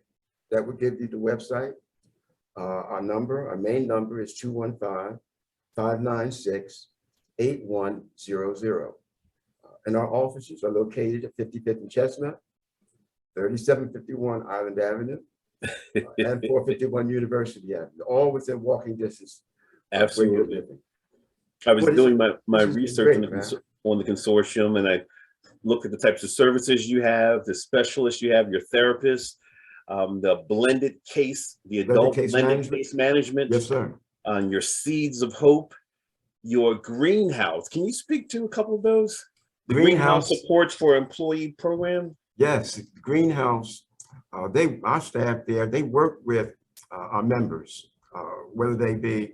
Speaker 2: That would give you the website. Our main number is 215-596-8100. And our offices are located at 55th and Chestnut, 3751 Island Avenue, and 451 University Avenue, all within walking distance.
Speaker 1: Absolutely. I was doing my research on the consortium, and I looked at the types of services you have, the specialists you have, your therapists, the blended case, the adult blended case management.
Speaker 2: Yes, sir.
Speaker 1: Your seeds of hope, your greenhouse. Can you speak to a couple of those? The greenhouse supports for employee program.
Speaker 2: Yes, the greenhouse. Our staff there, they work with our members, whether they be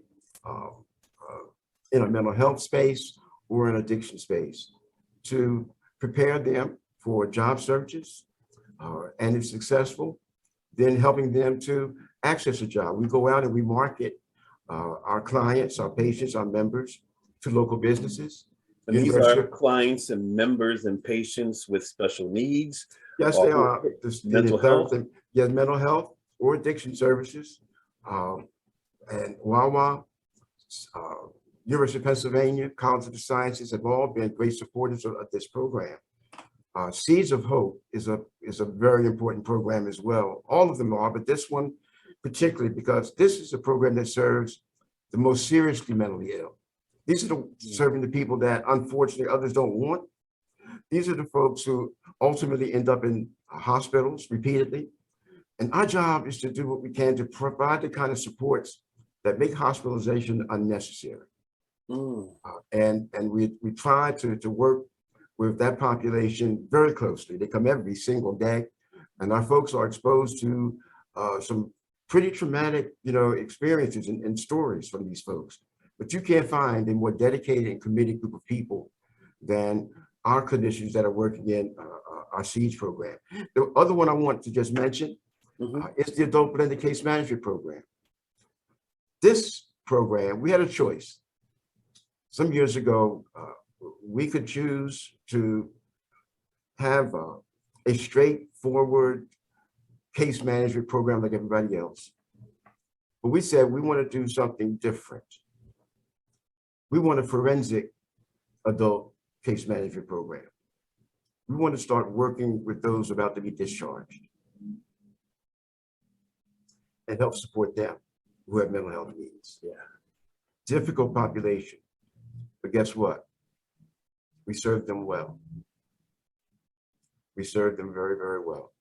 Speaker 2: in a mental health space or an addiction space, to prepare them for job searches, and if successful, then helping them to access a job. We go out and we market our clients, our patients, our members to local businesses.
Speaker 1: And these are clients and members and patients with special needs.
Speaker 2: Yes, they are.
Speaker 1: Mental health.
Speaker 2: Yes, mental health or addiction services. And Wawa, University of Pennsylvania, College of the Sciences have all been great supporters of this program. Seeds of Hope is a very important program as well. All of them are, but this one particularly because this is a program that serves the most seriously mentally ill. These are serving the people that unfortunately others don't want. These are the folks who ultimately end up in hospitals repeatedly. And our job is to do what we can to provide the kind of supports that make hospitalization unnecessary. And we try to work with that population very closely. They come every single day, and our folks are exposed to some pretty traumatic, experiences and stories from these folks. But you can't find a more dedicated and committed group of people than our clinicians that are working in our SEEDS program. The other one I want to just mention is the Adult Blended Case Management Program. This program, we had a choice. Some years ago, we could choose to have a straightforward case management program like everybody else. But we said we want to do something different. We want a forensic adult case management program. We want to start working with those about to be discharged and help support them who have mental health needs. Difficult population, but guess what? We serve them well. We serve them very, very well.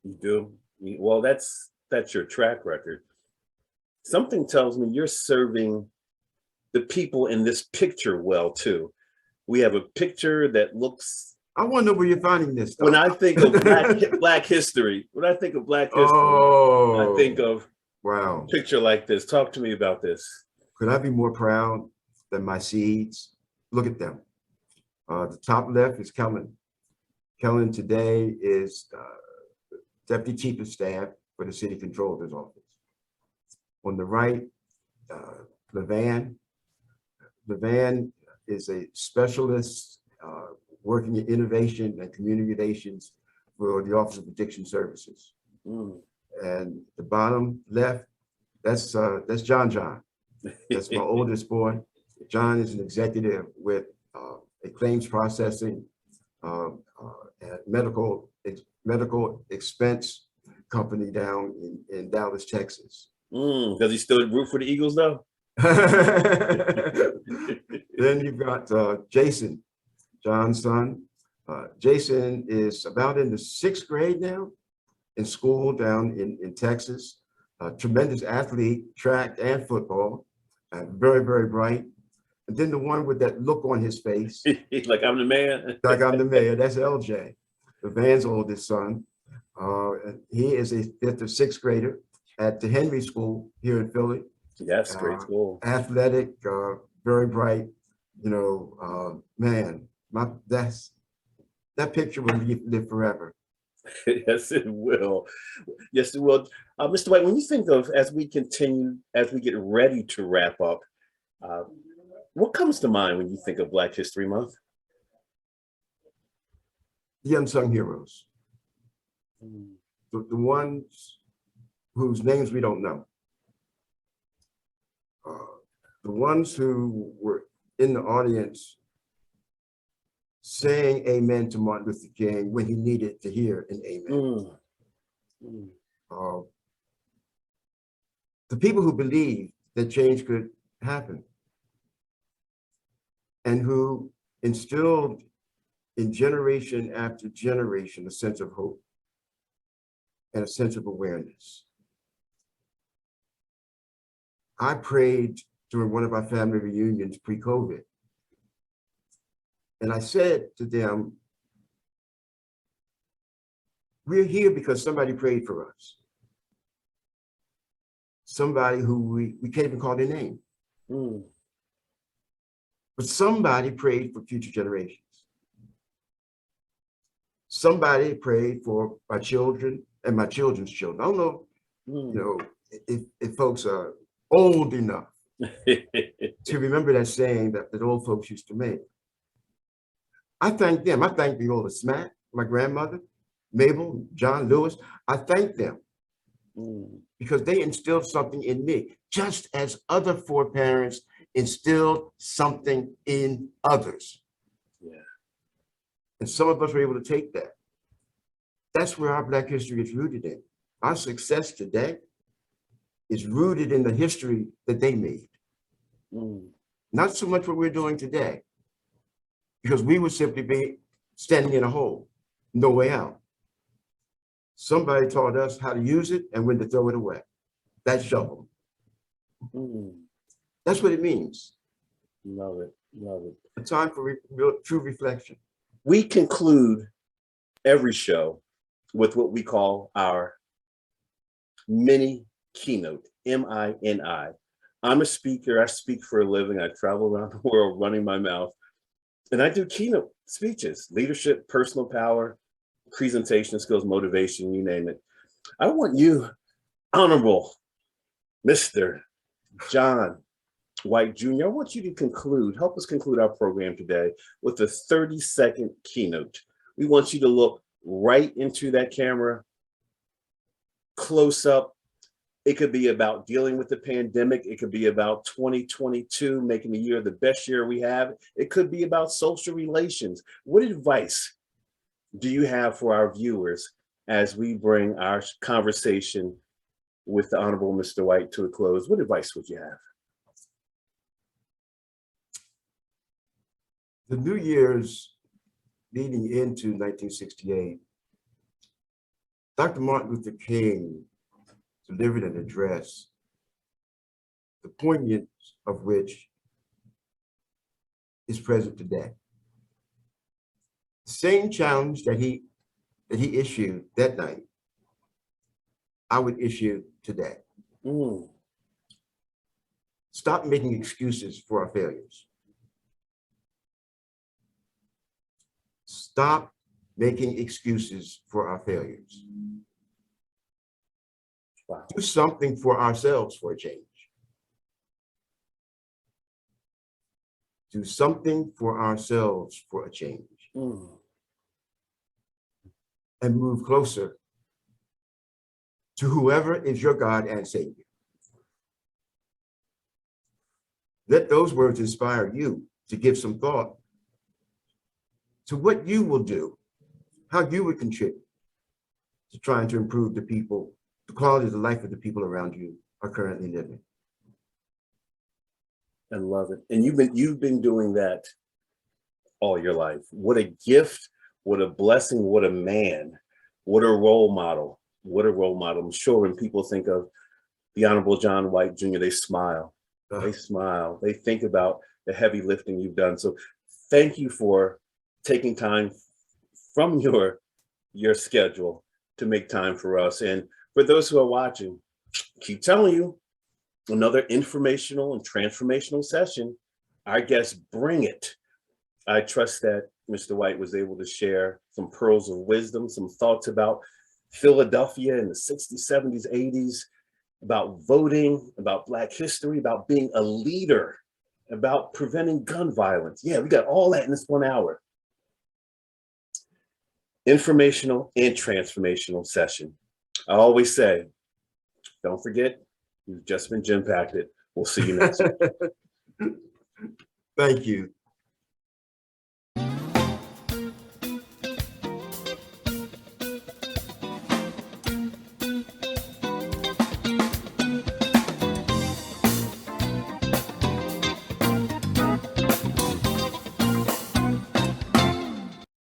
Speaker 1: You do? Well, that's your track record. Something tells me you're serving the people in this picture well too. We have a picture that looks.
Speaker 2: I want to know where you're finding this stuff.
Speaker 1: When I think of Black history, I think of I think of a picture like this. Talk to me about this.
Speaker 2: Could I be more proud than my seeds? Look at them. The top left is Kellen. Kellen today is Deputy Chief of Staff for the City Controller's Office. On the right, Levan. Levan is a specialist working in innovation and community relations for the Office of Addiction Services. And the bottom left, that's John. That's my oldest boy. John is an executive with a claims processing, and medical expense company down in Dallas, Texas.
Speaker 1: Does he still root for the Eagles though?
Speaker 2: Then you've got Jason, John's son. Jason is about in the 6th grade now in school down in Texas. Tremendous athlete, track and football, very, very bright. And then the one with that look on his face.
Speaker 1: Like I'm the man.
Speaker 2: Like I'm the mayor, that's LJ, the Van's oldest son. He is a 5th or 6th grader at the Henry School here in Philly.
Speaker 1: Yes, great school.
Speaker 2: Athletic, very bright, man, that picture will live forever.
Speaker 1: Yes, it will. Yes, it will. Mr. White, when you think of, as we get ready to wrap up, what comes to mind when you think of Black History Month?
Speaker 2: The unsung heroes, the ones whose names we don't know, the ones who were in the audience saying amen to Martin Luther King when he needed to hear an amen. The people who believed that change could happen and who instilled in generation after generation a sense of hope and a sense of awareness. I prayed during one of our family reunions pre-COVID, and I said to them, we're here because somebody prayed for us. Somebody who we can't even call their name. But somebody prayed for future generations. Somebody prayed for my children and my children's children. I don't know, if folks are old enough to remember that saying that old folks used to make. I thank them. I thank the oldest Matt, my grandmother, Mabel, John Lewis. I thank them because they instilled something in me, just as other foreparents instilled something in others.
Speaker 1: Yeah.
Speaker 2: And some of us were able to take that. That's where our Black history is rooted in. Our success today is rooted in the history that they made. Not so much what we're doing today, because we would simply be standing in a hole, no way out. Somebody taught us how to use it and when to throw it away. That shovel. That's what it means.
Speaker 1: Love it, love it.
Speaker 2: A time for real, true reflection.
Speaker 1: We conclude every show with what we call our mini keynote, M-I-N-I. I'm a speaker. I speak for a living. I travel around the world running my mouth. And I do keynote speeches, leadership, personal power, presentation skills, motivation, you name it. I want you, Honorable Mr. John White Jr., I want you to help us conclude our program today with a 30-second keynote. We want you to look right into that camera, close up. It could be about dealing with the pandemic. It could be about 2022, making the year the best year we have. It could be about social relations. What advice do you have for our viewers as we bring our conversation with the Honorable Mr. White to a close? What advice would you have?
Speaker 2: The New Year's leading into 1968, Dr. Martin Luther King delivered an address, the poignance of which is present today. The same challenge that he issued that night, I would issue today. Stop making excuses for our failures. Stop making excuses for our failures.
Speaker 1: Wow.
Speaker 2: Do something for ourselves for a change. Do something for ourselves for a change. And move closer to whoever is your God and Savior. Let those words inspire you to give some thought to what you will do, how you would contribute to trying to improve the quality of the life of the people around you are currently living.
Speaker 1: I love it. And you've been doing that all your life. What a gift, what a blessing, what a man, what a role model, what a role model. I'm sure when people think of the Honorable John White Jr., they smile. They smile. They think about the heavy lifting you've done. So thank you for taking time from your schedule to make time for us. And for those who are watching, keep telling you, another informational and transformational session. Our guests bring it. I trust that Mr. White was able to share some pearls of wisdom, some thoughts about Philadelphia in the 60s, 70s, 80s, about voting, about Black history, about being a leader, about preventing gun violence. Yeah, we got all that in this 1 hour. Informational and transformational session. I always say, don't forget, you've just been Jim Packed. We'll see you next week.
Speaker 2: Thank you.